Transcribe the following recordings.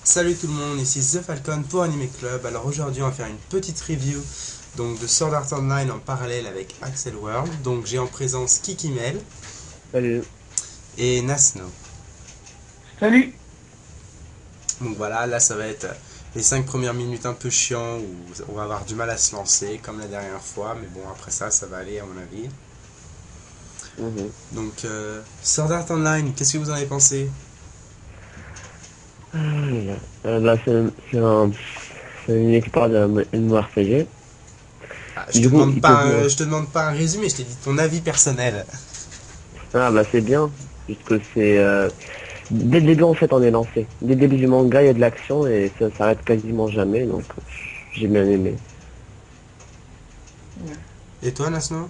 Salut tout le monde, ici The Falcon pour Anime Club. Alors aujourd'hui on va faire une petite review donc, de Sword Art Online en parallèle avec Axel World. Donc j'ai en présence Kikimel Salut. et Nasno. Salut. Donc voilà, là ça va être les 5 premières minutes un peu chiant où on va avoir du mal à se lancer comme la dernière fois. Mais bon après ça va aller à mon avis. Donc Sword Art Online, qu'est-ce que vous en avez pensé? Là, c'est une histoire de MMORPG. Je te Du coup, demande pas, je te demande pas un résumé, je t'ai dit ton avis personnel. c'est bien, puisque dès le début, en fait, on est lancé. Dès le début du manga, il y a de l'action et ça s'arrête quasiment jamais, donc j'ai bien aimé. Et toi Nasno?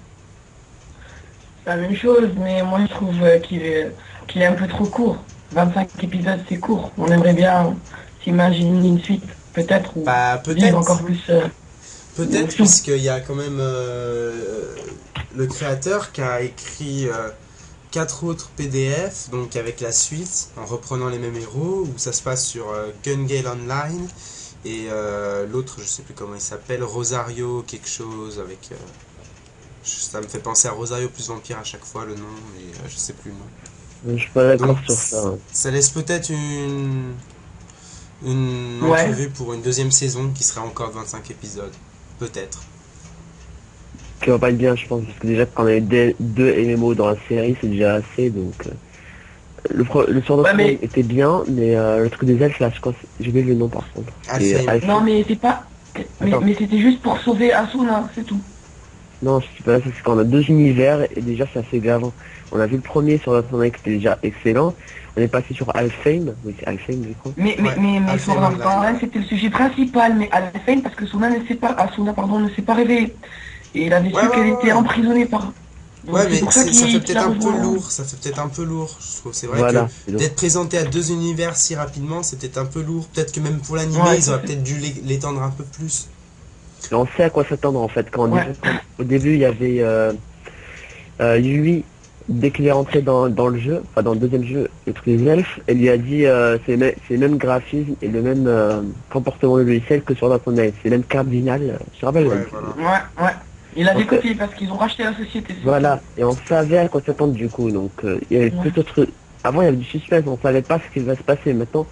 La même chose, mais moi je trouve qu'il est un peu trop court. 25 épisodes, c'est court. On aimerait bien s'imaginer une suite, peut-être, ou Bah vivre peut-être. encore plus Peut-être, d'émotions. puisqu'il y a quand même le créateur qui a écrit 4 autres PDF, donc avec la suite, en reprenant les mêmes héros, où ça se passe sur Gun Gale Online, et l'autre, je sais plus comment il s'appelle, Rosario quelque chose, avec... ça me fait penser à Rosario plus Vampire à chaque fois, le nom, mais je sais plus le nom. Je suis pas d'accord Donc, sur ça, hein. ça laisse peut-être une Ouais. entrevue pour une deuxième saison qui serait encore 25 épisodes. Peut-être. Qui va pas être bien, je pense, parce que déjà, quand on a eu deux MMO dans la série, c'est déjà assez, donc... le Sword Ouais, Art Online mais était bien, mais le truc des elfes, là, je crois, j'ai oublié le nom par contre. C'est Alfheim. Alpha. non, mais c'est pas. Attends. Mais c'était juste pour sauver Asuna, c'est tout. Non, c'est pas ça, c'est qu'on a deux univers et déjà c'est assez grave. On a vu le premier sur notre Online qui était déjà excellent. On est passé sur Alfheim, oui c'est Alfheim je crois. Ouais, Mais Alfheim Sword Art Online. Online, c'était le sujet principal, mais à la fin, parce que Asuna, pardon, ne s'est pas réveillée. Et il avait Ouais, su ouais, qu'elle ouais, était ouais. emprisonnée par. Donc Ouais, c'est mais pour ça ça fait qu'il peut-être a un peu rejoint. lourd. Ça fait peut-être un peu lourd, je trouve. C'est vrai que Voilà. Et donc, d'être présenté à deux univers si rapidement, c'est peut-être un peu lourd. Peut-être que même pour l'animé, Ouais, ils auraient peut-être dû l'étendre un peu plus. et on sait à quoi s'attendre en fait. ouais. Au début il y avait Yui, dès qu'il est rentré dans le jeu, enfin dans le deuxième jeu, le truc des elfes, elle lui a dit c'est le même graphisme et le même comportement de logiciel que sur notre Online. C'est le même cardinal, je te rappelle. Ouais, voilà. Ouais. Il avait On sait- copié parce qu'ils ont racheté la société, c'est tout. Voilà, et on savait à quoi s'attendre du coup, donc il y avait Ouais. peut-être... Avant il y avait du suspense, on savait pas ce qui va se passer, maintenant,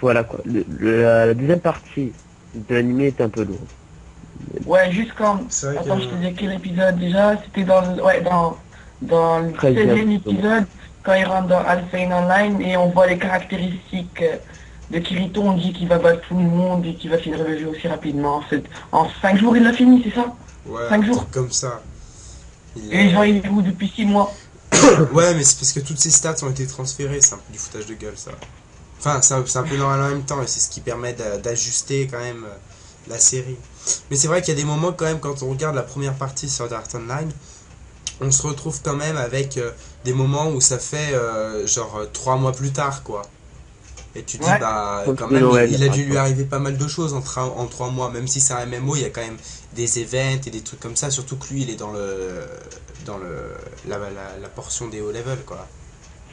voilà quoi. La deuxième partie de l'animé était un peu lourde. Ouais, juste quand. C'est vrai Attends, je te que... dis quel épisode déjà. C'était dans le 13e, 16e donc. épisode, quand il rentre dans Alpha Online et on voit les caractéristiques de Kirito. On dit qu'il va battre tout le monde et qu'il va finir le jeu aussi rapidement. En 5 jours, il l'a fini, c'est ça? Ouais, 5 un jours. truc comme ça. Il, Et genre, il joue depuis 6 mois. Ouais, mais c'est parce que toutes ces stats ont été transférées. C'est un peu du foutage de gueule, ça. Enfin, c'est un peu normal en même temps, et c'est ce qui permet d'ajuster quand même la série. Mais c'est vrai qu'il y a des moments quand même, quand on regarde la première partie sur Art Online, on se retrouve quand même avec des moments où ça fait genre 3 mois plus tard, quoi. Et tu dis, Ouais. bah, Comme quand de même, Noël, il a par dû lui exemple. arriver pas mal de choses en 3 mois. Même si c'est un MMO, il y a quand même des events et des trucs comme ça. Surtout que lui, il est dans la portion des hauts level, quoi.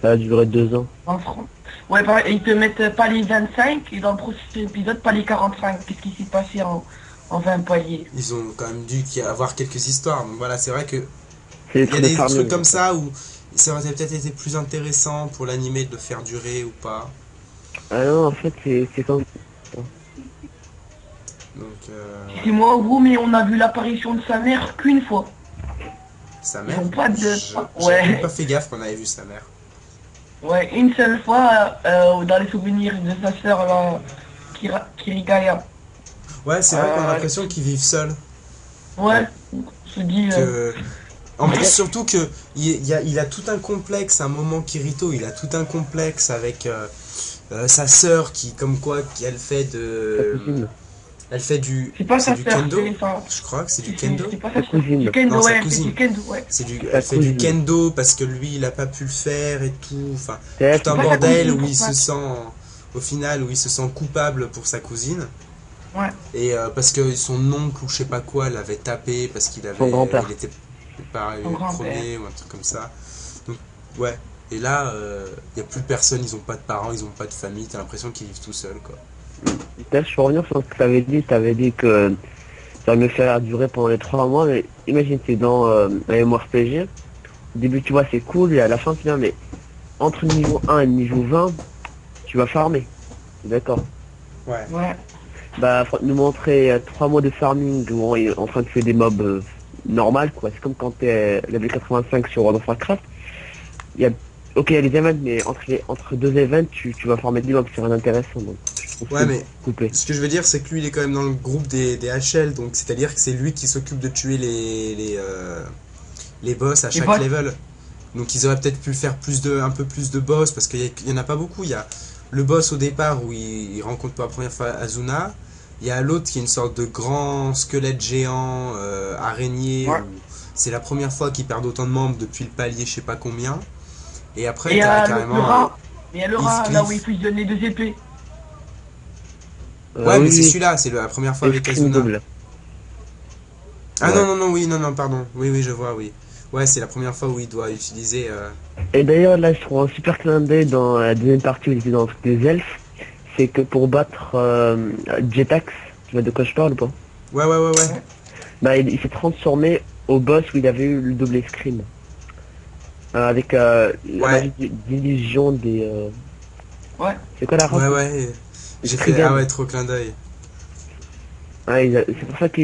Ça a duré 2 ans. En France. Ouais, pareil, et ils te mettent pas les 25 et dans le prochain épisode, pas les 45. Qu'est-ce qui s'est passé en 20 paliers? Ils ont quand même dû avoir quelques histoires. Donc voilà, c'est vrai que C'est des il y a trucs de des trucs farming comme en fait. ça où ça aurait peut-être été plus intéressant pour l'animé de le faire durer ou pas. Ah non, en fait c'est comme... Donc, C'est ouais. moi, gros, mais on a vu l'apparition de sa mère qu'une fois. Sa Ils mère, ont pas de. j'avais même pas Ouais, fait gaffe qu'on avait vu sa mère. ouais, une seule fois dans les souvenirs de sa sœur, Kirigaya. Ouais, c'est vrai qu'on a Euh, l'impression qu'ils vivent seuls. ouais, je dis. Que... En plus, Ouais. surtout que il a tout un complexe, à un moment Kirito, il a tout un complexe avec sa sœur qui, comme quoi, Sa cousine. elle fait C'est pas c'est sa du sœur, kendo. c'est enfin. Je crois que c'est du kendo. C'est pas Sa sa sœur. cousine. Du kendo, Non, sa ouais, c'est cousine. du kendo, ouais. Elle Sa fait du cousine. kendo parce que lui, il a pas pu le faire et tout. Enfin, C'est elle tout qui un C'est pas sa bordel cousine où pour il pas. se sent, au final, où il se sent coupable pour sa cousine. Ouais. Et parce que son oncle ou je sais pas quoi l'avait tapé parce son grand-père. il était pas Son le grand-père. premier ou un truc comme ça. Donc, ouais. Et là, il n'y a plus personne, ils ont pas de parents, ils ont pas de famille, t'as l'impression qu'ils vivent tout seuls, quoi. Là, je peux revenir sur ce que t'avais dit que ça va me faire durer pendant les 3 mois, mais imagine, t'es dans un MMORPG, au début, tu vois, c'est cool, et à la fin, tu viens, mais entre niveau 1 et niveau 20, tu vas farmer. D'accord. Ouais. Ouais. Bah, faut nous montrer 3 mois de farming où on est en train de tuer des mobs normal, quoi. C'est comme quand t'es level 85 sur World of Warcraft. Il y a, ok, il y a les events, mais entre deux events, tu vas farmer des mobs, c'est rien d'intéressant, donc. Je trouve Ouais, que mais coupé. ce que je veux dire, c'est que lui, il est quand même dans le groupe des HL, donc c'est-à-dire que c'est lui qui s'occupe de tuer les boss à chaque boss. level. Donc ils auraient peut-être pu faire un peu plus de boss, parce qu'il y en a pas beaucoup. Il y a le boss au départ où il rencontre pour la première fois Azuna. Il y a l'autre qui est une sorte de grand squelette géant, araignée, Ouais. où c'est la première fois qu'il perd autant de membres depuis le palier je sais pas combien. Et après, Et il y t'as a le carrément... rat. Il y a le rat, Heathcliff. là où il fusionne les deux épées. Ouais, mais Oui, c'est oui, celui-là, c'est la première fois avec Scream Azuna. double. Ah Ouais. non, non, non, oui, non, non, pardon. Oui, oui, je vois, oui. Ouais, c'est la première fois où il doit utiliser... Et d'ailleurs, là, je trouve un super clin d'œil dans la deuxième partie où il était dans le truc des elfes. C'est que pour battre Jetax, tu vois de quoi je parle ou pas? Ouais, ouais, ouais, ouais. Bah, il s'est transformé au boss où il avait eu le double screen. Avec la Ouais. magie d'illusion des... Ouais. C'est quoi la race? Ouais, ouais. J'ai fait... Trigan. Ah ouais, trop clin d'œil. Ouais, c'est pour ça que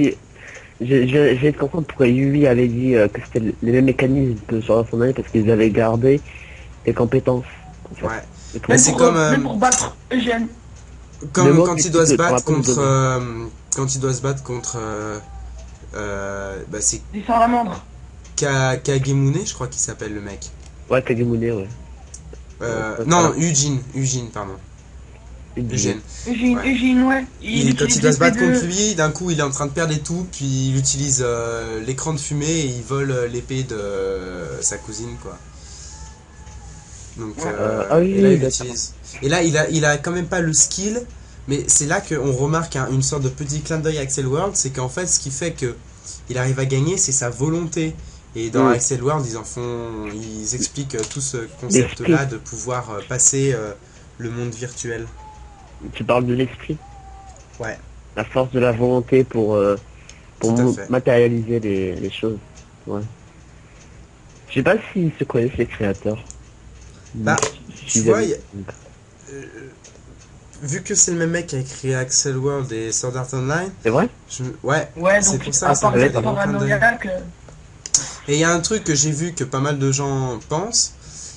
j'ai de comprendre pourquoi Yui avait dit que c'était les mêmes mécanismes que sur son année parce qu'ils avaient gardé les compétences. En fait. Ouais. Et tout. Mais c'est comme... Même pour battre Eugène. Le Comme mot quand qui il doit se te battre rappelle contre... de- quand il doit se battre contre... bah c'est Des salamandres. Kagemune, je crois qu'il s'appelle le mec. Ouais, Kagemune, ouais. Non, Eugene, pardon. Eugène. Eugène, Ouais. Eugène, ouais. Quand il doit se battre l'épée contre lui, d'un coup il est en train de perdre et tout, puis il utilise l'écran de fumée et il vole l'épée de sa cousine, quoi. Donc, Ouais. Ah oui, et là il d'accord. l'utilise. Et là il a quand même pas le skill, mais c'est là qu'on remarque une sorte de petit clin d'œil à Axel World, c'est qu'en fait ce qui fait que il arrive à gagner, c'est sa volonté. Et dans Mm. Axel World, ils expliquent tout ce concept-là de pouvoir passer le monde virtuel. Tu parles de l'esprit, Ouais, la force de la volonté pour tout à fait. matérialiser les choses. Ouais. Je sais pas s'ils se connaissent les créateurs. Bah, Si tu ils vois, avaient- vu que c'est le même mec qui a écrit Axel World et Sword Art Online, C'est vrai? ouais, Ouais, c'est donc pour ça à que ça part me fait d'être des bons clins d'œil. paranoïaque, Et il y a un truc que j'ai vu que pas mal de gens pensent,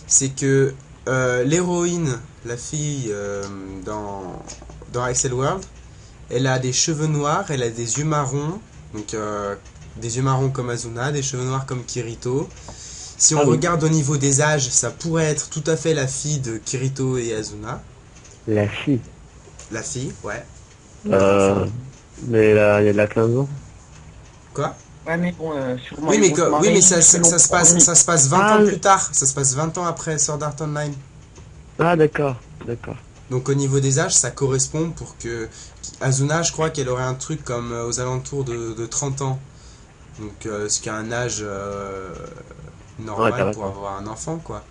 c'est que l'héroïne, la fille dans Axel World, elle a des cheveux noirs, elle a des yeux marrons, donc des yeux marrons comme Azuna, des cheveux noirs comme Kirito. Si on Ah oui. regarde au niveau des âges, ça pourrait être tout à fait la fille de Kirito et Azuna. La fille. La fille, ouais. Mais elle a 15 ans. Quoi? ouais, mais bon, sûrement. Oui, ils mais, vont se oui, marier mais ça selon se passe, ça se passe 20 Ah, ans oui. plus tard. Ça se passe 20 ans après Sword Art Online. Ah, d'accord, d'accord. Donc au niveau des âges, ça correspond pour que... Azuna, je crois qu'elle aurait un truc comme aux alentours de 30 ans. Donc ce qui est un âge normal Ouais, t'as pour raison. avoir un enfant, quoi.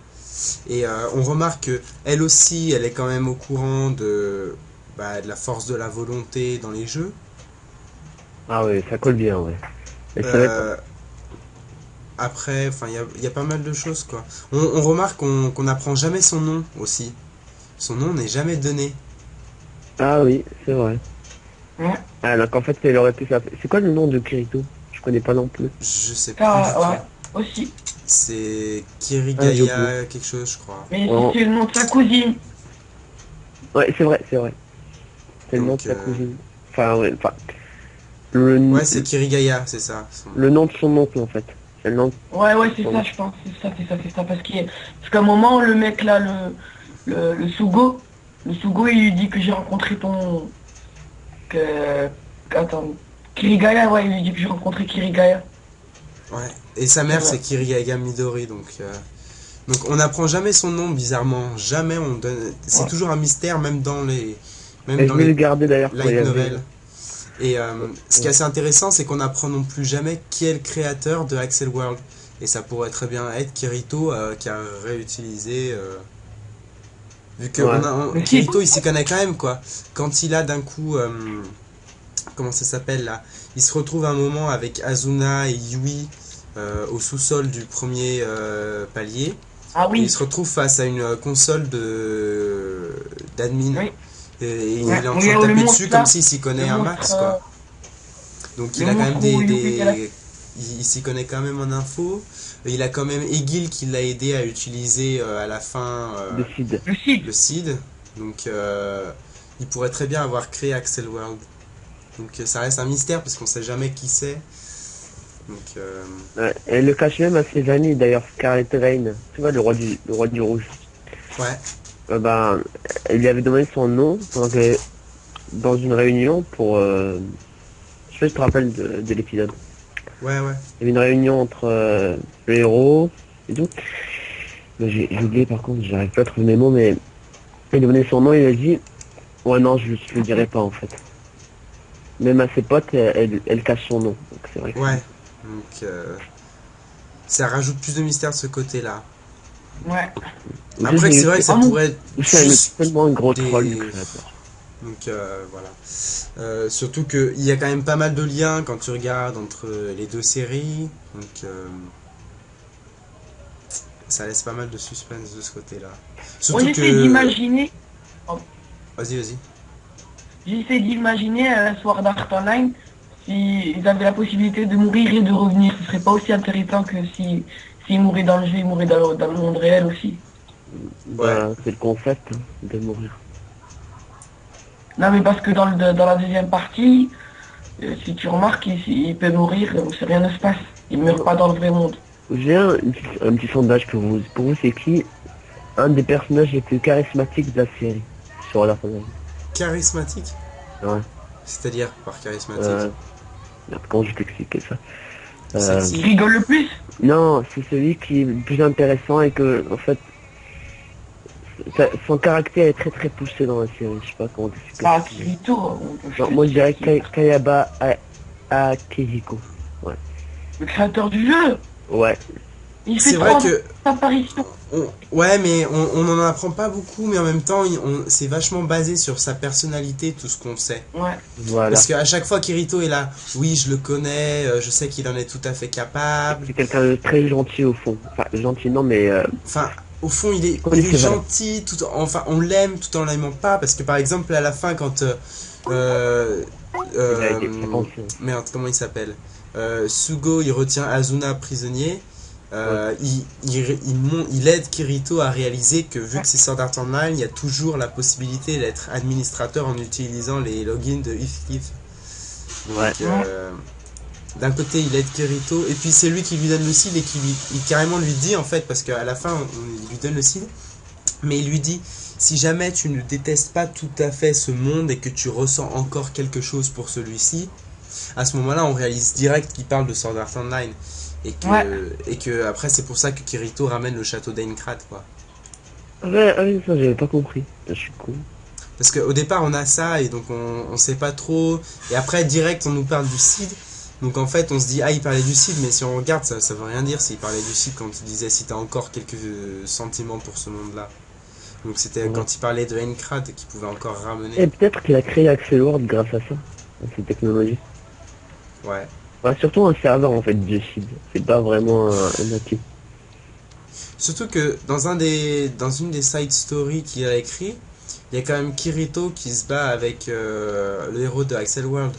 Et on remarque que elle aussi, elle est quand même au courant de la force de la volonté dans les jeux. Ah oui, ça colle bien, ouais. Et ça va être- Euh, Après, enfin, il y a pas mal de choses, quoi. On remarque qu'on n'apprend jamais son nom aussi. Son nom n'est jamais donné. Ah oui, c'est vrai. Ouais. Ah, donc en fait, elle aurait pu s'appeler... C'est quoi le nom de Kirito? Je connais pas non plus. Je sais plus Ah, du tout. ouais, aussi. C'est Ah, Kirigaya quelque chose, je crois. Mais Oh. c'est le nom de sa cousine. Ouais, c'est vrai, c'est vrai. C'est le nom de Donc, sa cousine. Enfin, ouais, enfin... Le, Ouais, c'est Kirigaya, c'est ça. le nom de son oncle, en fait. C'est le nom... Ouais, ouais, c'est Oh. ça, je pense. C'est ça. Parce qu'à un moment, le mec là, le Sugo, il lui dit que j'ai rencontré ton. Attends. Kirigaya, ouais, il lui dit que j'ai rencontré Kirigaya. Ouais. Et sa mère, Ouais. c'est Kirigaya Midori, donc on n'apprend jamais son nom, bizarrement. Jamais on donne. C'est Ouais. toujours un mystère, même dans les. Même Et je dans vais le les garder d'ailleurs pour y light aller. novels. Et ce qui est assez intéressant, c'est qu'on n'apprend non plus jamais qui est le créateur de Axel World. Et ça pourrait très bien être Kirito qui a réutilisé. Vu que Ouais. Kirito il s'y connaît quand même quoi. Quand il a d'un coup. Comment ça s'appelle là? Il se retrouve un moment avec Azuna et Yui au sous-sol du premier palier. Ah Et il oui, se retrouve face à une console d'admin. oui. Et il Ouais, est en on train de le taper monstre dessus là, comme s'il s'y connaît le un monstre, max quoi. Donc il le a quand même monstre où Yuki est là. il s'y connaît quand même en info. Il a quand même Egil qui l'a aidé à utiliser à la fin De Sid. Le site. le seed. Donc il pourrait très bien avoir créé Axel World. Donc ça reste un mystère parce qu'on sait jamais qui c'est. Donc Ouais. Et elle le cache même à ses amis, d'ailleurs, Scarlet Rain. Tu vois, le roi du rouge. ouais, Bah, elle lui avait donné son nom pendant que, dans une réunion pour... je sais pas si tu te rappelles de l'épisode. ouais. Il y avait une réunion entre le héros et tout. Mais j'ai oublié par contre, j'arrive pas à trouver mes mots, mais il lui a donné son nom et il a dit ouais non, je le dirai pas en fait. Même à ses potes, elle cache son nom. Donc c'est vrai que Ouais. Donc ça rajoute plus de mystère de ce côté-là. Ouais. Après c'est vrai que ça Ah non. pourrait être c'est juste tellement un gros des- troll du créateur. Donc voilà. Surtout qu'il y a quand même pas mal de liens quand tu regardes entre les deux séries. Donc ça laisse pas mal de suspense de ce côté-là. Moi Surtout j'essaie que... d'imaginer, Vas-y. j'essaie d'imaginer Sword Art Online s'ils avaient la possibilité de mourir et de revenir. Ce serait pas aussi intéressant que si s'ils mouraient dans le jeu, ils mouraient dans le monde réel aussi. Bah, c'est le concept hein, de mourir. Non mais parce que dans la deuxième partie, si tu remarques, il peut mourir, rien ne se passe. Il meurt pas dans le vrai monde. J'ai un petit sondage pour vous. Pour vous, c'est qui un des personnages les plus charismatiques de la série sur la fin? Charismatique. Ouais. C'est-à-dire par charismatique. Merde, comment je vais t'expliquer ça? Il Sexy. rigole le plus. Non, c'est celui qui est le plus intéressant et que, en fait, son caractère est très très poussé dans la série. Je sais pas comment t'expliquer. Ah, Kirito. Non, moi je dirais Kayaba Akihiko. Le créateur du jeu. Ouais. Il fait C'est vrai trois que... apparitions. Ouais, mais on n'en apprend pas beaucoup, mais en même temps, c'est vachement basé sur sa personnalité, tout ce qu'on sait. Ouais. Voilà. Parce qu'à chaque fois, Kirito est là, oui, je le connais, je sais qu'il en est tout à fait capable. C'est quelqu'un de très gentil au fond. Enfin, gentil non, mais Enfin, au fond, il est c'est vrai. gentil, enfin, on l'aime tout en l'aimant pas, parce que par exemple, à la fin, quand... il a été très conscient. merde, comment il s'appelle Sugo, il retient Azuna prisonnier. Il aide Kirito à réaliser que vu que c'est Sword Art Online, il y a toujours la possibilité d'être administrateur en utilisant les logins de If. Ouais. D'un côté, il aide Kirito, et puis c'est lui qui lui donne le seed et qui il carrément lui dit en fait, parce qu'à la fin, il lui donne le seed, mais il lui dit si jamais tu ne détestes pas tout à fait ce monde et que tu ressens encore quelque chose pour celui-ci, à ce moment-là, on réalise direct qu'il parle de Sword Art Online. Et que après, c'est pour ça que Kirito ramène le château d'Aincrad, quoi. Ouais, ça j'avais pas compris. Je suis con. Parce qu'au départ, on a ça, et donc on sait pas trop. Et après, direct, on nous parle du Cid. Donc en fait, on se dit, ah, il parlait du Cid, mais si on regarde, ça veut rien dire s'il parlait du Cid quand il disait si t'as encore quelques sentiments pour ce monde-là. Donc c'était quand il parlait de Aincrad qu'il pouvait encore ramener. Et peut-être qu'il a créé Axel World grâce à ça, à cette technologie. Ouais. Bah, surtout un serveur en fait de Sid. C'est pas vraiment un natif. Surtout que dans une des side stories qu'il a écrit, il y a quand même Kirito qui se bat avec le héros de Axel World.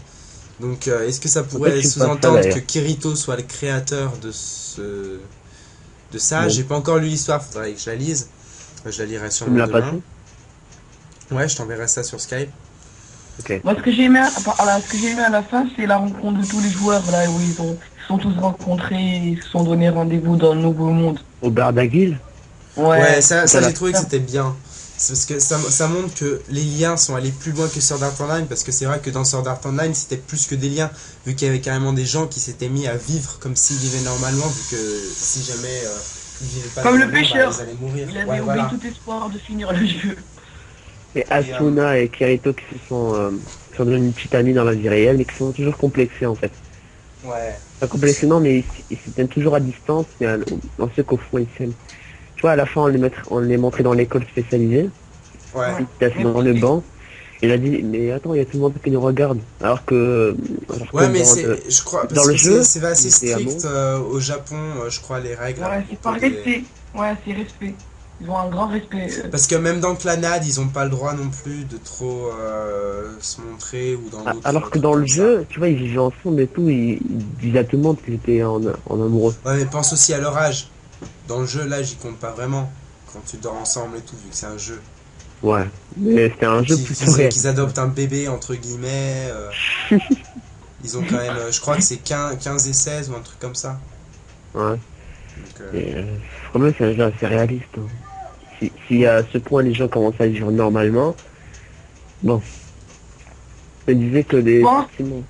Donc est-ce que ça pourrait sous-entendre que Kirito soit le créateur de ça? Non. J'ai pas encore lu l'histoire, faudrait que je la lise. Je la lirai Tu sûrement me l'as demain. passé? Ouais, je t'enverrai ça sur Skype. Ok. Moi, ce que j'ai aimé à la fin, c'est la rencontre de tous les joueurs, là, où ils se sont tous rencontrés et ils se sont donné rendez-vous dans le nouveau monde. Au bar d'Aguil? Ouais, ça Voilà. j'ai trouvé que c'était bien. C'est parce que ça montre que les liens sont allés plus loin que Sword Art Online, parce que c'est vrai que dans Sword Art Online c'était plus que des liens, vu qu'il y avait carrément des gens qui s'étaient mis à vivre comme s'ils vivaient normalement, vu que si jamais ils vivaient pas Comme le normalement, pêcheur. ils allaient mourir. Il avait Ouais, oublié voilà. tout espoir de finir le jeu. Et Asuna et Kirito qui sont devenus une petite amie dans la vie réelle, mais qui sont toujours complexés en fait. Ouais. Pas complètement, mais ils se tiennent toujours à distance, mais on sait qu'au fond ils s'aiment. Tu vois, à la fin, on les montrait dans l'école spécialisée, Ouais. Ouais. ils étaient assis Mais dans le banc, et il a dit, mais attends, il y a tout le monde qui nous regarde. Alors que Ouais, mais c'est, je crois, dans parce le que c'est jeu, c'est assez ils étaient amoureux. strict au Japon, je crois, les règles à ouais, c'est propos par des. respect. Ouais, c'est respect. Ils ont un grand respect. Parce que même dans Clanad, ils ont pas le droit non plus de trop se montrer ou dans d'autres Alors que trucs dans le comme ça. jeu, tu vois, ils vivaient ensemble et tout, ils disaient à tout le monde qu'ils étaient en amoureux. Ouais, mais pense aussi à leur âge. Dans le jeu, l'âge, il compte pas vraiment. Quand tu dors ensemble et tout, vu que c'est un jeu. Ouais, mais c'était un Et jeu plutôt réel. qu'ils adoptent un bébé, entre guillemets. Ils ont quand même, je crois que c'est 15 et 16 ou un truc comme ça. Ouais, Donc, et quand même, c'est un jeu assez réaliste, hein. Si à ce point les gens commencent à vivre normalement, bon, je me disais que Je les pense, sentiments.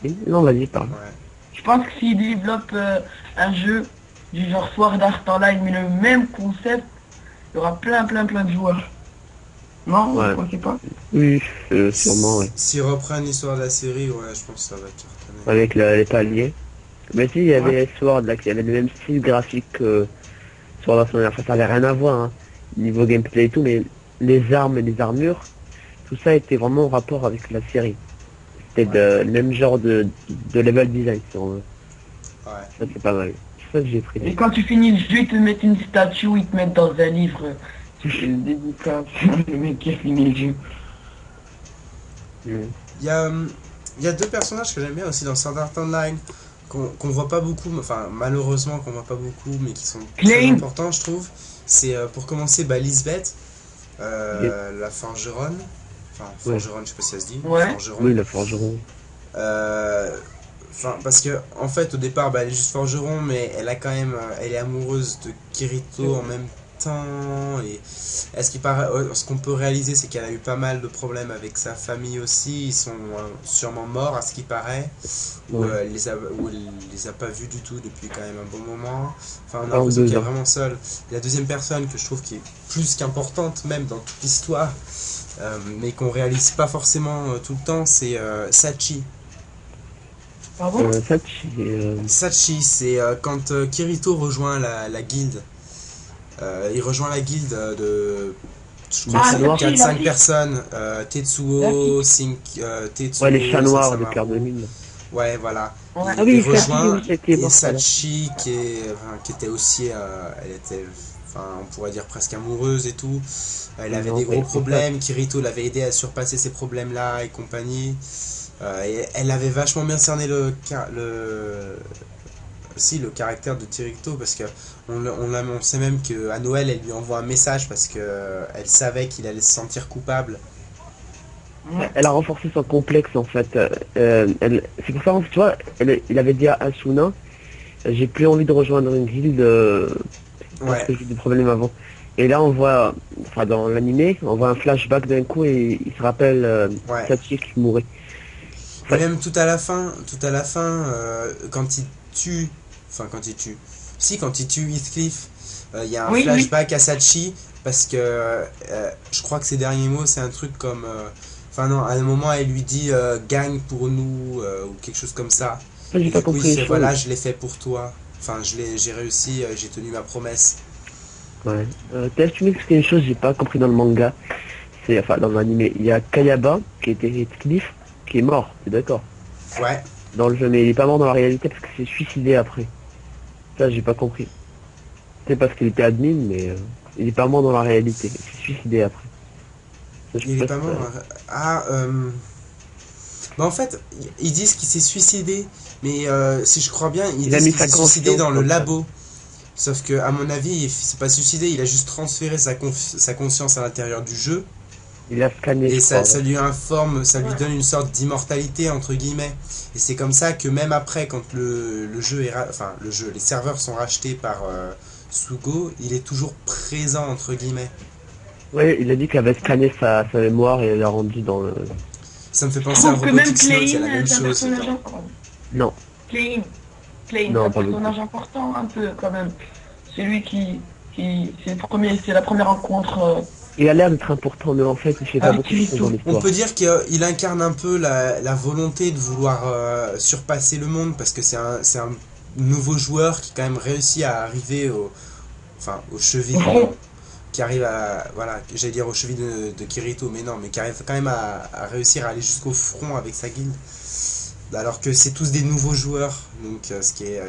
Oui, non, vas-y, parle. ouais. je pense que s'ils développent un jeu du genre Sword Art Online, mais le même concept, il y aura plein de joueurs. Non, vous Ouais, pensez pas? oui, sûrement, ouais. S'ils reprennent l'histoire de la série, ouais, je pense que ça va cartonner. Avec les paliers. Mais si, il y Ouais. avait Sword, là, qui avait le même style graphique que Sword Art Online. Enfin, ça avait rien à voir, hein, niveau gameplay et tout, mais les armes et les armures, tout ça était vraiment en rapport avec la série. C'était Ouais, le même genre de level design, si on veut. ouais. Ça, c'est pas mal. C'est ça que j'ai pris. Et quand tu finis le jeu, ils te mettent une statue, ils te mettent dans un livre. Tu fais le dédicace, le mec qui a fini le jeu. Mm. Il y a, il y a deux personnages que j'aime bien aussi dans Sword Art Online, qu'on voit pas beaucoup, enfin malheureusement qu'on voit pas beaucoup, mais qui sont très Claim. importants, je trouve. C'est pour commencer Lisbeth, Yes. la forgeronne. Enfin, Ouais. forgeronne, je sais pas si ça se dit. Ouais. Forgeron. Oui, le forgeron. Euh, Enfin, parce que en fait, au départ, elle est juste forgeron, mais elle a quand même, elle est amoureuse de Kirito en même temps. Et ce qu'on peut réaliser, c'est qu'elle a eu pas mal de problèmes avec sa famille aussi. Ils sont sûrement morts, à ce qui paraît, ou Ouais. où elle les a pas vus du tout depuis quand même un bon moment. Enfin, on a Un ou l'impression qu'elle deux est ans. vraiment seule. Et la deuxième personne que je trouve qui est plus qu'importante même dans toute l'histoire, mais qu'on réalise pas forcément tout le temps, c'est Sachi. Pardon? Sachi, Sachi, c'est quand Kirito rejoint la guilde. Il rejoint la guilde de, je crois le que Ah, chat c'est noir. Sachi, 4-5 la personnes. La Tetsuo, fille. Ouais, les Tetsuo, chats noirs de Sasamaru. cœur de lune. Ouais, voilà. Ouais. Ah Il oui, Sachi, rejoint, oui, c'était et mort, ça, là. Sachi qui était aussi, elle était, enfin, on pourrait dire presque amoureuse et tout. Elle avait Non, des gros c'est ça. problèmes. Kirito l'avait aidé à surpasser ces problèmes-là et compagnie. Et elle avait vachement bien cerné le caractère de Kirito, parce que on sait même qu'à Noël elle lui envoie un message parce que elle savait qu'il allait se sentir coupable. Ouais. Elle a renforcé son complexe, en fait. C'est pour ça, tu vois, il avait dit à Asuna, j'ai plus envie de rejoindre une guilde parce Ouais, que j'ai des problèmes avant. Et là, on voit, enfin, dans l'animé, on voit un flashback d'un coup et il se rappelle ouais. Sachi qui mourait. Et Ouais, même tout à la fin, quand il tue, enfin quand il tue, si quand il tue Heathcliff, il y a un Oui, oui. flashback à Sachi parce que je crois que ses derniers mots c'est un truc comme, enfin non, à un moment elle lui dit gagne pour nous ou quelque chose comme ça. j'ai Et pas du coup il compris les fait choses. voilà, je l'ai fait pour toi. Enfin j'ai réussi, j'ai tenu ma promesse. Ouais. Peut-être tu m'expliques une chose, j'ai pas compris dans le manga. C'est, enfin, dans l'animé, il y a Kayaba, qui était Heathcliff, qui est mort, c'est d'accord. Ouais. Dans le jeu, mais il est pas mort dans la réalité parce qu'il s'est suicidé après. Ça, j'ai pas compris. C'est parce qu'il était admin, mais il est pas mort dans la réalité. Il s'est suicidé après. Ça, je Il sais est pas pas si mort. Ah, bah en fait, ils disent qu'il s'est suicidé, mais si je crois bien, ils il a disent mis qu'il sa s'est suicidé conscience dans le comme ça. labo. Sauf que, à mon avis, il s'est pas suicidé, il a juste transféré sa conscience à l'intérieur du jeu, Il a scanné, et je crois. ça Ouais. lui informe, ça lui Ouais. donne une sorte d'immortalité, entre guillemets. Et c'est comme ça que même après, quand le jeu enfin, les serveurs sont rachetés par Sugo, il est toujours présent, entre guillemets. Ouais, il a dit qu'il avait scanné sa mémoire et l'a rendu dans le... Ça me fait Je penser à trouve que même Robotics Note, il y a Klein, la même c'est un chose personnage dedans. important. Non, Klein, Klein, c'est non, un pas beaucoup. personnage important un peu quand même. C'est lui qui c'est la première rencontre Il a l'air d'être important, mais en fait, il fait pas Ah, beaucoup de choses dans On l'histoire. peut dire qu'il incarne un peu la volonté de vouloir surpasser le monde parce que c'est un nouveau joueur qui quand même réussit à arriver enfin, aux chevilles, Au front. qui arrive à, voilà, j'allais dire aux chevilles de Kirito, mais non, mais qui arrive quand même à réussir à aller jusqu'au front avec sa guilde. Alors que c'est tous des nouveaux joueurs, donc ce qui est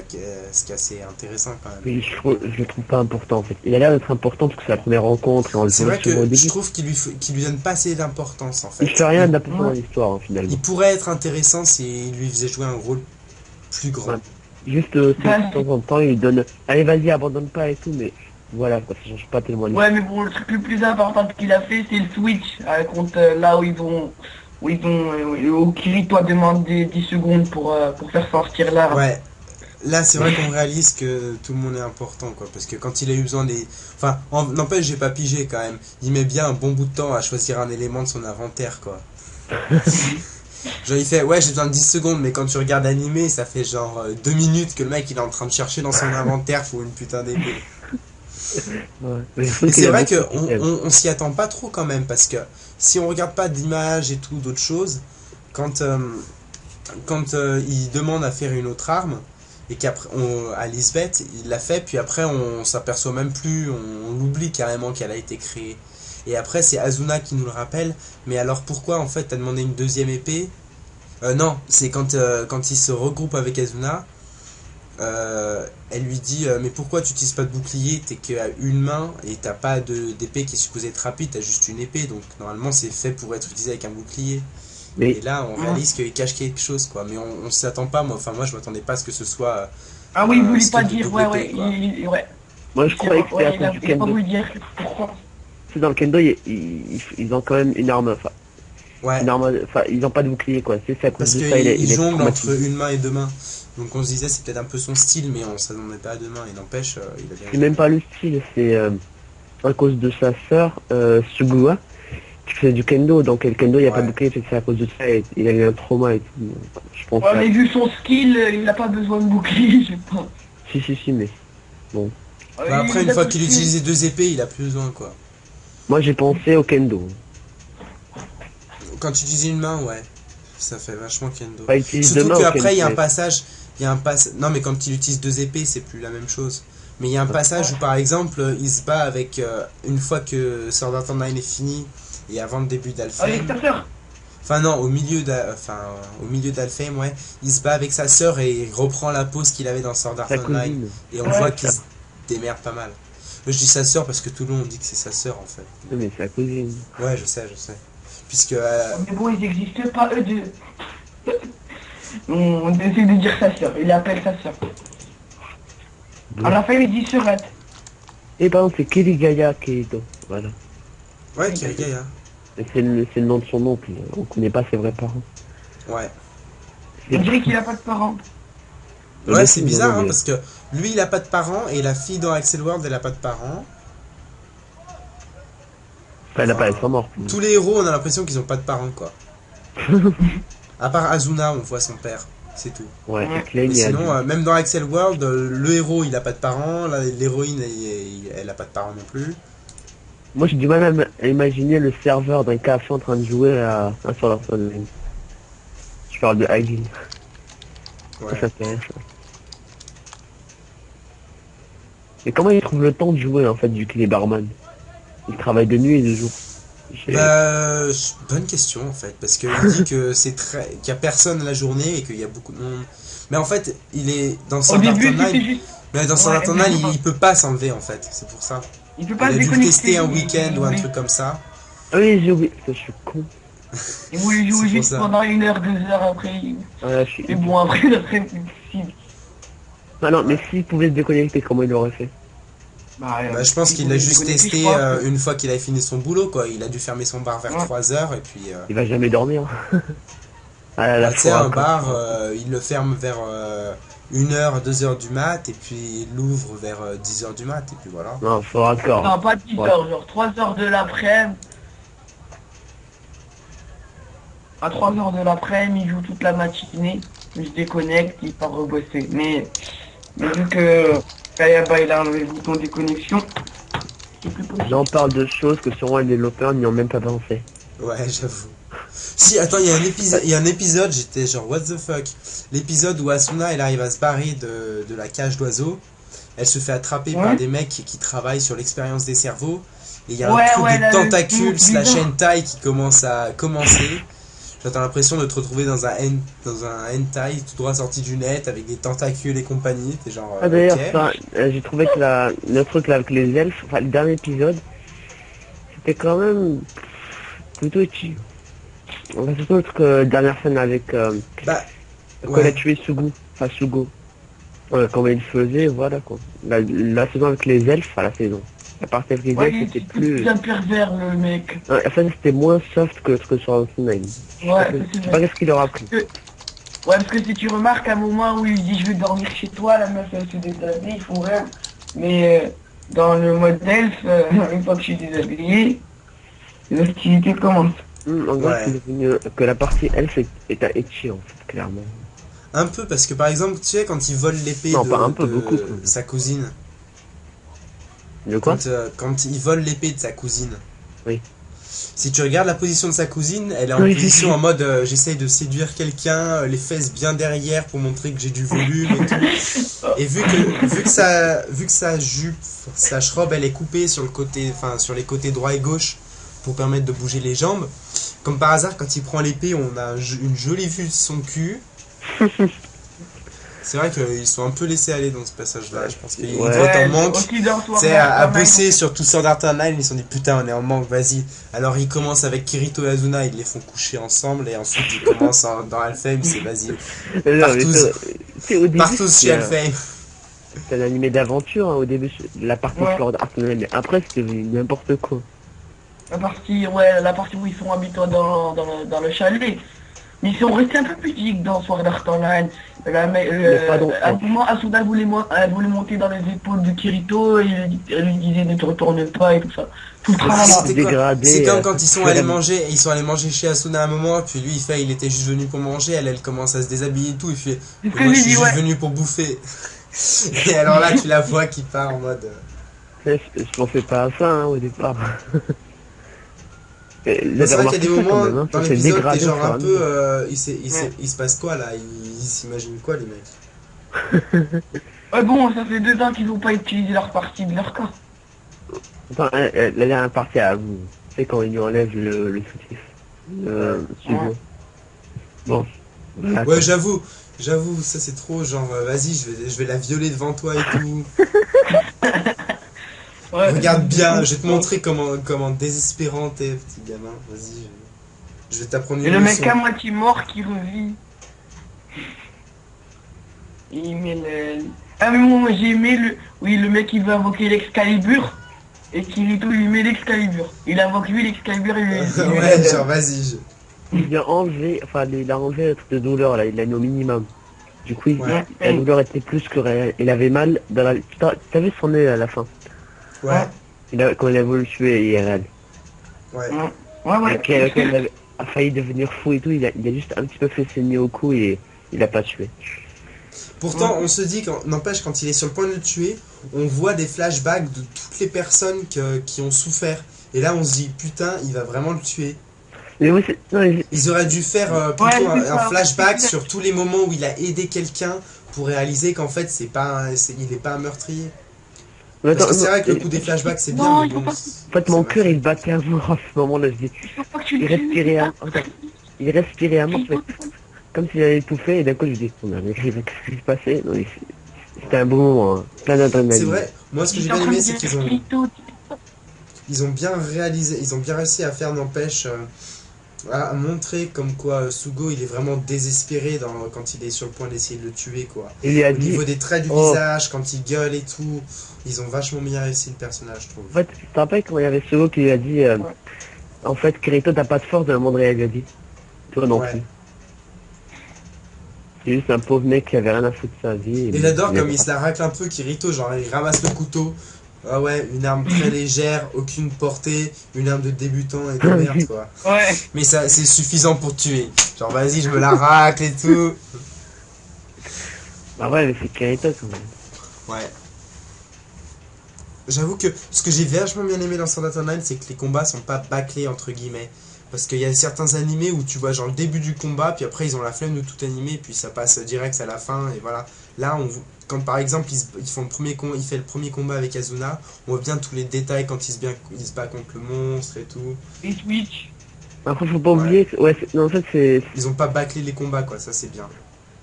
assez intéressant quand même. Mais je le trouve pas important, en fait. Il a l'air d'être important parce que c'est la première rencontre et on le C'est voit vrai souvent au que je début. trouve qu'il lui donne pas assez d'importance en fait. Il fait rien d'important dans l'histoire, hein, finalement. Il pourrait être intéressant s'il lui faisait jouer un rôle plus grand. Ouais. Juste, c'est de temps en temps, il donne, allez, vas-y, abandonne pas et tout, mais voilà, quoi, ça change pas tellement l'histoire. Ouais, mais bon, le truc le plus important qu'il a fait, c'est le switch. Contre là où où Kirito a demandé 10 secondes pour faire sortir l'arme. Ouais, là c'est vrai qu'on réalise que tout le monde est important quoi, parce que quand il a eu besoin des... Enfin, n'empêche j'ai pas pigé quand même, il met bien un bon bout de temps à choisir un élément de son inventaire quoi. Genre il fait, ouais j'ai besoin de 10 secondes, mais quand tu regardes l'animé, ça fait genre 2 minutes que le mec il est en train de chercher dans son inventaire pour une putain d'épée. Ouais. Mais je Et trouve qu'il c'est a vrai beaucoup de qu'on systèmes. on s'y attend pas trop quand même, parce que si on regarde pas d'images et tout, d'autres choses, quand, il demande à faire une autre arme, et qu'après, à Lisbeth, il l'a fait, puis après on s'aperçoit même plus, on l'oublie carrément qu'elle a été créée. Et après c'est Azuna qui nous le rappelle, mais alors pourquoi en fait t'as demandé une deuxième épée? Non, c'est quand il se regroupe avec Azuna, elle lui dit mais pourquoi tu utilises pas de bouclier, t'es qu'à une main et t'as pas d'épée qui est supposée être rapide, t'as juste une épée, donc normalement c'est fait pour être utilisé avec un bouclier. Mais Et là on réalise qu'il cache quelque chose quoi, mais on s'y attend pas, moi je m'attendais pas à ce que ce soit Ah oui, il un voulait skill pas de dire, double ouais, épée, ouais, quoi. ouais. moi, je croyais que c'était à Ouais, cause du il a pas kendo. voulu dire pourquoi. C'est dans le kendo, ils ont quand même une arme, Ouais, enfin, ils ont pas de bouclier, quoi. C'est à cause parce de qu'il ça, il est jongle entre traumatisé. une main et deux mains, donc on se disait c'est peut-être un peu son style, mais on s'attendait pas à deux mains, et n'empêche il a bien C'est joué. même pas le style, c'est à cause de sa sœur, Sugua, qui faisait du kendo. Donc le kendo, il n'y a pas de Ouais. bouclier, c'est à cause de ça, et il a eu un trauma et tout. Je pense Ouais, à... mais vu son skill, il n'a pas besoin de bouclier, je sais pas. Si, mais bon. Bah après, Il une a fois tout qu'il de suite- utilisait deux épées, il a plus besoin quoi. Moi, j'ai pensé au kendo. Quand tu utilises une main, ouais, ça fait vachement kendo. Pas utiliser deux Surtout mains au qu'après, il y a un kendo. passage, non mais quand il utilise deux épées, c'est plus la même chose. Mais il y a un passage où par exemple, il se bat avec, une fois que Sword Art Online est fini, et avant le début Ah, d'Alfheim, l'exterteur. enfin non, au milieu d'Alfheim, ouais, il se bat avec sa sœur et il reprend la pose qu'il avait dans Sword Art Sa Online, cousine. et on Ouais, voit qu'il se démerde pas mal. Je dis sa sœur parce que tout le monde dit que c'est sa sœur en fait. Non, mais sa cousine. Ouais, je sais. Puisque Mais bon, ils n'existent pas, eux deux. On essaie de dire sa sœur, il appelle sa sœur. À la fin, il dit Surette. Et par exemple, c'est Kirigaya Keido. Voilà. ouais, Kirigaya. Et c'est le nom de son oncle. On connaît pas ses vrais parents. Ouais. On dirait qu'il a pas de parents. Ouais, c'est bizarre, hein, mais- parce que lui, il a pas de parents, et la fille dans Axel World, elle a pas de parents. Enfin, elle a pas, elles sont mortes. Tous les héros, on a l'impression qu'ils ont pas de parents, quoi. À part Azuna, on voit son père, c'est tout. Ouais, Ouais. et Klein, Mais il a sinon, dit- même dans Axel World, le héros, il a pas de parents, l'héroïne, elle a pas de parents non plus. Moi, j'ai du mal à imaginer le serveur d'un café en train de jouer à un sur leur phone. Je parle de Agil. Ouais. Ça fait rien, ça. Et comment il trouve le temps de jouer, en fait, vu qu'il est barman? Il travaille de nuit et de jour. J'ai- Bah, bonne question en fait, parce qu'il dit que qu'il y a personne la journée et qu'il y a beaucoup de monde. Mais en fait, il est dans Au Sword Art début, c'était Online, juste. mais dans Sword Ouais, Art Online, exactement. il peut pas s'enlever en fait, c'est pour ça. Il peut Il pas a se dû le déconnecter. tester un il- week-end il ou un voulait- truc comme ça. Ah oui, j'ai oublié. Je suis con. Il voulait C'est jouer pour juste ça. pendant 1 heure, 2 heures après. Ah, je suis... Et bon, après, d'après, possible. Ah non, mais s'il pouvait se déconnecter, comment il l'aurait fait? Bah, je pense il qu'il voulait l'a se juste déconnecter, testé je crois. une fois qu'il avait fini son boulot quoi. Il a dû fermer son bar vers Ouais. 3 heures et puis Il va jamais dormir. Ah là, bah, la tu sais, foi, un quoi. bar, il le ferme vers 1 heure, 2 heures du mat et puis il l'ouvre vers 10 heures du mat et puis voilà. Non, fort accord. Non, pas 10 Ouais. heures, genre 3 heures de l'après-midi. À 3 heures de l'après-midi, il joue toute la matinée. Il se déconnecte, il part rebosser. Mais vu que Kayaba il a enlevé le bouton déconnexion, C'est plus possible. Là, on parle de choses que sûrement les développeurs n'y ont même pas pensé. Ouais, j'avoue. Si, attends, il y a un épisode, j'étais genre, what the fuck? L'épisode où Asuna, elle arrive à se barrer de la cage d'oiseaux. Elle se fait attraper par des mecs qui travaillent sur l'expérience des cerveaux. Et il y a un truc de tentacules slash hentai qui commence à commencer. T'as l'impression de te retrouver dans un hentai tout droit sorti du net avec des tentacules et compagnie. T'es genre. Ah d'ailleurs, ok. ça, j'ai trouvé que le truc là avec les elfes, enfin le dernier épisode, c'était quand même plutôt utile. Enfin, surtout notre dernière scène avec Bah, quand elle a ouais. tué Sugu, enfin Sugo. Comment il faisait, voilà quoi. La saison avec les elfes, enfin la saison. La partie avec les Ouais, elfes, c'était plus. c'est un pervers, le mec. Enfin, c'était moins soft que le truc sur Asuna. Ouais, Je sais pas qu'est-ce qu'il leur a pris. Ouais, parce que si tu remarques à un moment où il dit je vais dormir chez toi, la meuf elle se déshabille, ils font rien. Mais dans le mode elfe, une fois que je suis déshabillé, les hostilités commencent. En gros, Ouais. c'est devenu que la partie elfe est à Ecchi en fait, clairement. Un peu, parce que par exemple, tu sais, quand il vole l'épée Non, de, pas un peu, de beaucoup. sa cousine. De quoi? Quand il vole l'épée de sa cousine. Oui. Si tu regardes la position de sa cousine, elle est en Oui, position oui. en mode j'essaye de séduire quelqu'un, les fesses bien derrière pour montrer que j'ai du volume et tout. Et vu que sa jupe, sa robe, elle est coupée sur le côté, enfin sur les côtés droit et gauche pour permettre de bouger les jambes. Comme par hasard, quand il prend l'épée, on a une jolie vue de son cul. C'est vrai qu'ils sont un peu laissés aller dans ce passage-là. Je pense qu'ils Ouais. doivent être en manque. Aussi dans Tu sais, à bosser sur tout Sword Art Online, ils se sont dit putain, on est en manque, vas-y. Alors ils commencent avec Kirito et Azuna, ils les font coucher ensemble, et ensuite ils commencent dans Alfheim, c'est vas-y. Au début, Partout chez c'était Alfheim. c'était un animé d'aventure hein, au début, la partie Ouais. Sword Art Online, mais après c'était devenu n'importe quoi. la partie où ils sont habitués dans le chalet. Mais ils sont restés un peu pudiques dans Sword Art Online. Mais pas dans- À un moment, Asuna elle voulait monter dans les épaules de Kirito et elle lui disait ne te retourne pas et tout ça. Tout le tralala. C'était quoi dégradé, C'est comme quand ils sont allés vraiment. manger, ils sont allés manger chez Asuna à un moment, puis lui il était juste venu pour manger, elle commence à se déshabiller et tout, il fait C'est ce que moi je j'ai suis dit, juste ouais. venu pour bouffer. Et alors là tu la vois qui part en mode. Je pensais pas à ça hein, au départ. C'est vrai qu'il y a des moments dans l'épisode, t'es dégradé genre au fur et un à peu. Ouais. Il se passe quoi là Ils s'imaginent quoi les mecs Ouais bon, ça fait 2 ans qu'ils n'ont pas utilisé leur partie de leur corps. Attends, la dernière partie à vous, c'est quand il lui enlève le soutif. Sugo. Ouais. Bon. Voilà, Ouais, j'avoue, ça c'est trop genre, vas-y, je vais la violer devant toi et tout. Ouais, Regarde bien, je vais te montrer comment désespérant t'es, petit gamin. Vas-y, je vais t'apprendre Et une le mec leçon. à moitié mort qui revit. Il met le... Ah mais moi j'ai aimé le... Oui, le mec qui veut invoquer l'Excalibur. Et Kirito lui met l'Excalibur. Il invoque lui l'Excalibur et lui... Ouais, genre vas-y. il a enlevé, enfin il a enlevé le truc de douleur là, il l'a mis au minimum. Du coup, Ouais. la douleur était plus que réelle. Il avait mal dans la... T'as vu son nez à la fin Ouais, quand il a voulu le tuer IRL. ouais. Ouais. Quand il a failli devenir fou et tout, il a juste un petit peu fait saigner au cou et il a pas tué. Pourtant, on se dit, n'empêche, quand il est sur le point de le tuer, on voit des flashbacks de toutes les personnes qui ont souffert. Et là, on se dit, putain, il va vraiment le tuer. Mais oui, non, Ils auraient dû faire plutôt Ouais, c'est un ça. flashback sur tous les moments où il a aidé quelqu'un pour réaliser qu'en fait, il est pas un meurtrier. mais Parce que attends, c'est vrai que le non, coup des flashbacks, c'est Non, bien, mais il faut bon. pas- en fait, mon cœur, il battait à mort à ce moment-là. Je dis, Il faut pas que tu il respirait à... Attends, il respirait à mort, mais comme s'il allait étouffer, et d'un coup, je dis, oh, mais qu'est-ce qui se passait? Non, c'était un bon moment, hein. Plein d'adrénaline. C'est vrai, moi ce que j'ai bien aimé, c'est qu'ils ont bien réalisé, ils ont bien réussi à faire, n'empêche, à montrer comme quoi Sugo il est vraiment désespéré quand il est sur le point d'essayer de le tuer, quoi. Il lui a Au dit, niveau des traits du Oh. visage, quand il gueule et tout, ils ont vachement bien réussi le personnage, je trouve. en fait, tu te rappelles quand il y avait Sugo qui lui a dit, en fait, Kirito, t'as pas de force dans le monde réel, il lui a dit. Toi non Ouais. plus. C'est juste un pauvre mec qui avait rien à foutre de sa vie. Et j'adore comme il il se la racle un peu, Kirito, genre il ramasse le couteau. Ah ouais, une arme très légère, aucune portée, une arme de débutant et de merde, quoi. Ouais. Mais ça, c'est suffisant pour tuer. Genre vas-y, je me la racle et tout. Bah ouais, mais c'est Kirito quand même. Ouais. j'avoue que ce que j'ai vachement bien aimé dans Sword Art Online, c'est que les combats sont pas bâclés entre guillemets. Parce qu'il y a certains animés où tu vois genre le début du combat, puis après ils ont la flemme de tout animer, puis ça passe direct à la fin, et voilà. Là, quand par exemple ils font il fait le premier combat avec Asuna, on voit bien tous les détails quand il se bat contre le monstre et tout. Et Switch. Après, faut pas Ouais. oublier que, ouais, non, en fait, Ils ont pas bâclé les combats, quoi, ça c'est bien.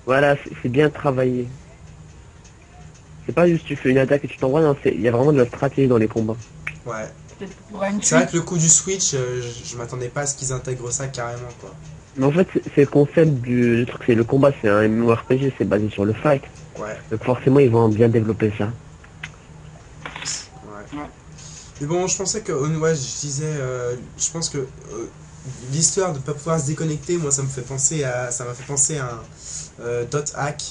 voilà, c'est bien travaillé. C'est pas juste tu fais une attaque et tu t'envoies, non, il y a vraiment de la stratégie dans les combats. Ouais. Peut-être pour une C'est vrai Switch. que le coup du Switch, je m'attendais pas à ce qu'ils intègrent ça carrément, quoi. Mais en fait, c'est le concept du truc, c'est le combat, c'est un MMORPG, c'est basé sur le fight. Ouais, Donc forcément, ils vont bien développer ça. ouais. Ouais. Mais bon, je pensais que, ouais, je disais, je pense que l'histoire de pas pouvoir se déconnecter, moi ça m'a fait penser à un Dot Hack.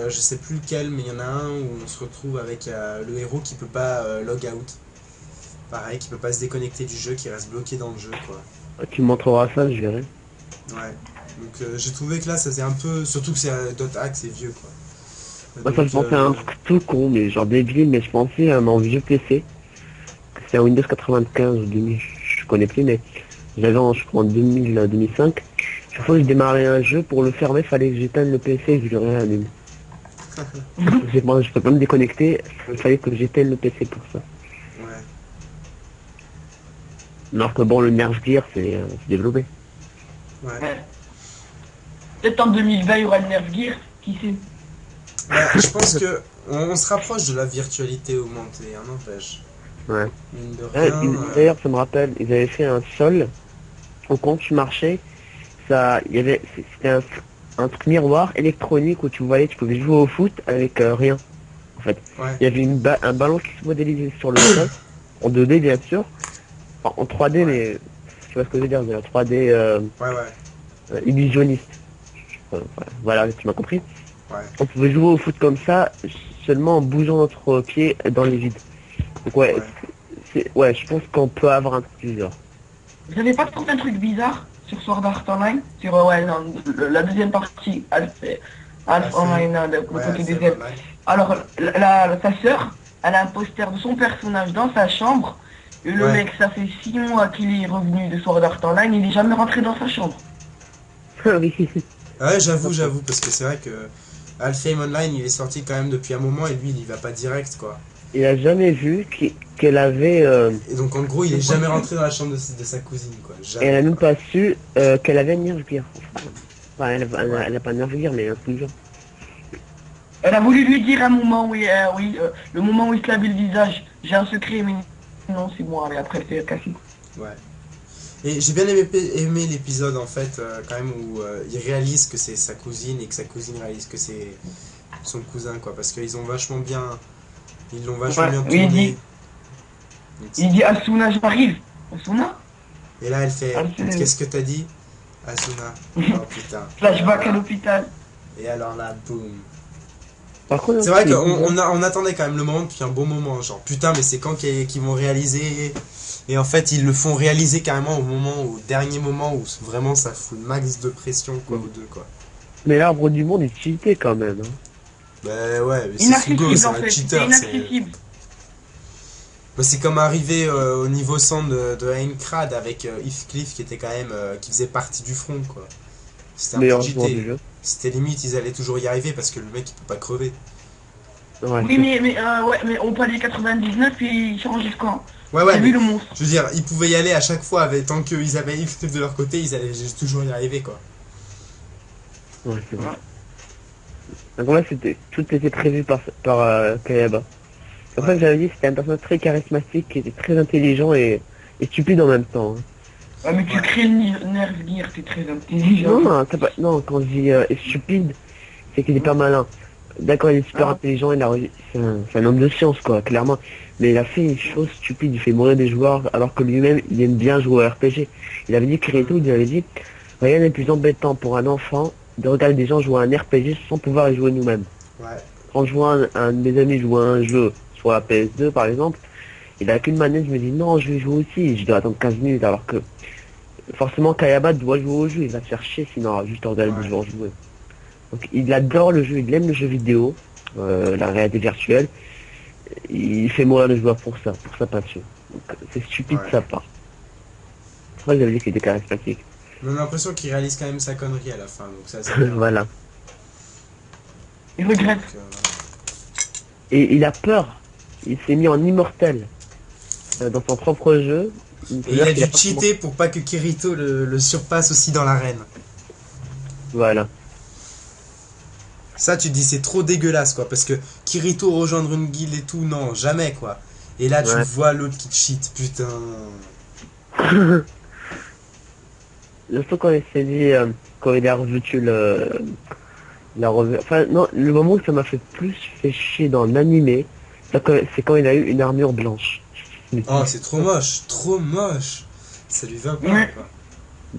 Je sais plus lequel, mais il y en a un où on se retrouve avec le héros qui peut pas log out. Pareil, qui peut pas se déconnecter du jeu, qui reste bloqué dans le jeu, quoi. Tu me montreras ça, je verrai. Ouais. Donc j'ai trouvé que là, ça faisait un peu, surtout que c'est Dot Hack, c'est vieux, quoi. Moi, ça me pensait à un truc tout con, mais genre débile, mais je pensais à mon vieux PC. C'était un Windows 95 ou 2000, je connais plus, mais j'avais je crois en 2000, 2005. Chaque fois que je démarrais un jeu, pour le fermer, fallait que j'éteigne le PC et que je le réallume. Je peux pas me déconnecter, il fallait que j'éteigne le PC pour ça. Ouais. Alors que bon, le Nerf Gear, c'est développé. Ouais. Ouais. Peut-être en 2020, il y aura le Nerf Gear, qui sait. Bah, je pense que on se rapproche de la virtualité augmentée, hein, n'empêche. Ouais. Mine de Ouais, rien. D'ailleurs, ça me rappelle, ils avaient fait un sol, au quand tu marchais, ça, c'était un truc miroir électronique où tu voyais, tu pouvais jouer au foot avec rien. En fait, Ouais. il y avait un ballon qui se modélisait sur le sol, en 2D bien sûr, enfin, en 3D, Ouais. mais tu vois ce que je veux dire, de la 3D Ouais, ouais. illusionniste. Voilà, tu m'as compris. Ouais. On pouvait jouer au foot comme ça, seulement en bougeant notre pied dans les vides. Donc ouais, Ouais. je pense qu'on peut avoir un truc du genre. Vous avez pas trouvé un truc bizarre sur Sword Art Online? Sur ouais, non, la deuxième partie, Alpha Alpha. Online, le Ouais, côté des c'est ailes. online. Alors, sa sœur, elle a un poster de son personnage dans sa chambre. Et le Ouais. mec, ça fait 6 mois qu'il est revenu de Sword Art Online, il est jamais rentré dans sa chambre. Oui. Ouais, j'avoue, parce que c'est vrai que Alfheim Online, il est sorti quand même depuis un moment et lui, il y va pas direct, quoi. Il a jamais vu qu'elle avait... Et donc, en gros, il est jamais rentré dans la chambre de sa cousine, quoi. Jamais, elle a même quoi. pas su qu'elle avait un Nerf Gear. Enfin, Ouais. elle a pas un Nerf Gear, mais un truc du genre. Elle a voulu lui dire un moment, le moment où il se lavait le visage, j'ai un secret, mais non, c'est moi, et après c'est cassé. Ouais. Et j'ai bien aimé l'épisode, en fait, quand même, où il réalise que c'est sa cousine et que sa cousine réalise que c'est son cousin, quoi. Parce qu'ils ont vachement bien... Ils l'ont vachement Ouais, bien oui, tourné. Il dit Asuna, j'arrive. Asuna? Et là, elle fait Asuna. qu'est-ce que t'as dit, Asuna? Oh putain. Flashback à l'hôpital. Et alors là, boum. Par contre, C'est vrai c'est qu'on attendait quand même le moment depuis un bon moment. Genre, putain, mais c'est quand qu'ils vont réaliser? Et en fait, ils le font réaliser carrément au dernier moment où vraiment ça fout le max de pression, quoi, aux deux, quoi. Mais l'arbre du monde est cheaté quand même. Hein. Bah ouais, mais c'est Sugo, Inaccessible c'est en un fait, c'est cheater. inaccessible. Bah, c'est comme arriver au niveau 100 de Aincrad avec Heathcliff qui était quand même qui faisait partie du front, quoi. C'était un peu Meilleur joueur du cheaté. jeu. C'était limite, ils allaient toujours y arriver parce que le mec il peut pas crever. Ouais, Oui, mais on palier 99 puis il change quand? Ouais, ouais, J'ai mais vu le monstre. je veux dire, ils pouvaient y aller à chaque fois, tant qu'ils avaient Heathcliff de leur côté, ils allaient toujours y arriver, quoi. ouais, c'est vrai. Donc là, tout était prévu par Kayaba. C'est pour ça que j'avais dit que c'était un personnage très charismatique, qui était très intelligent et stupide en même temps. Hein. Ouais, mais tu Ouais. crées le Nerf Gear, c'est très intelligent. Non, non, quand je dis stupide, c'est qu'il est pas malin. D'accord, il est super Ah. intelligent, c'est un homme de science, quoi, clairement. Mais il a fait une chose stupide, il fait mourir des joueurs, alors que lui-même, il aime bien jouer au RPG. Il avait dit, Kirito, il avait dit, rien n'est plus embêtant pour un enfant de regarder des gens jouer à un RPG sans pouvoir y jouer nous-mêmes. Ouais. Quand je vois un de mes amis jouer à un jeu, soit la PS2 par exemple, il a qu'une manette, je me dis, non, je vais jouer aussi, je dois attendre 15 minutes, alors que forcément Kayaba doit jouer au jeu, il va se faire chier sinon il aura juste regarder Ouais. des gens jouer. Donc il adore le jeu, il aime le jeu vidéo, la réalité virtuelle, il fait mourir le joueur pour ça, pour sa passion. Donc, c'est stupide Ouais. de sa part. C'est vrai que j'avais dit qu'il était charismatique. Mais on a l'impression qu'il réalise quand même sa connerie à la fin, donc ça c'est bien. Voilà. Il regrette. Donc, Et il a peur. Il s'est mis en immortel dans son propre jeu. Et il a dû cheater pour pas que Kirito le surpasse aussi dans l'arène. Voilà. Ça, tu te dis, c'est trop dégueulasse, quoi. Parce que Kirito rejoindre une guilde et tout, non, jamais, quoi. Et là, tu Ouais. vois l'autre qui cheat, putain. Surtout quand il s'est dit, quand il a revu la revue. Enfin, non, le moment où ça m'a fait plus fait chier dans l'animé, c'est quand il a eu une armure blanche. Oh, c'est trop moche, trop moche. Ça lui va pas, Ouais. quoi.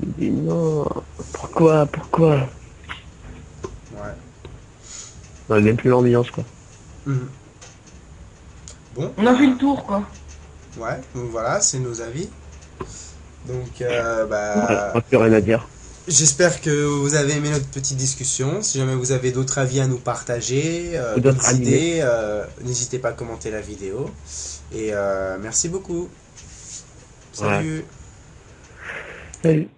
Je me dis non, pourquoi Ouais. Non, même plus l'ambiance quoi. Mhm. Bon. On a fait le tour, quoi. Ouais, donc voilà, c'est nos avis. Donc, On a plus rien à dire. j'espère que vous avez aimé notre petite discussion. Si jamais vous avez d'autres avis à nous partager, Ou d'autres d'autres idées, n'hésitez pas à commenter la vidéo. Et merci beaucoup. Salut. Salut.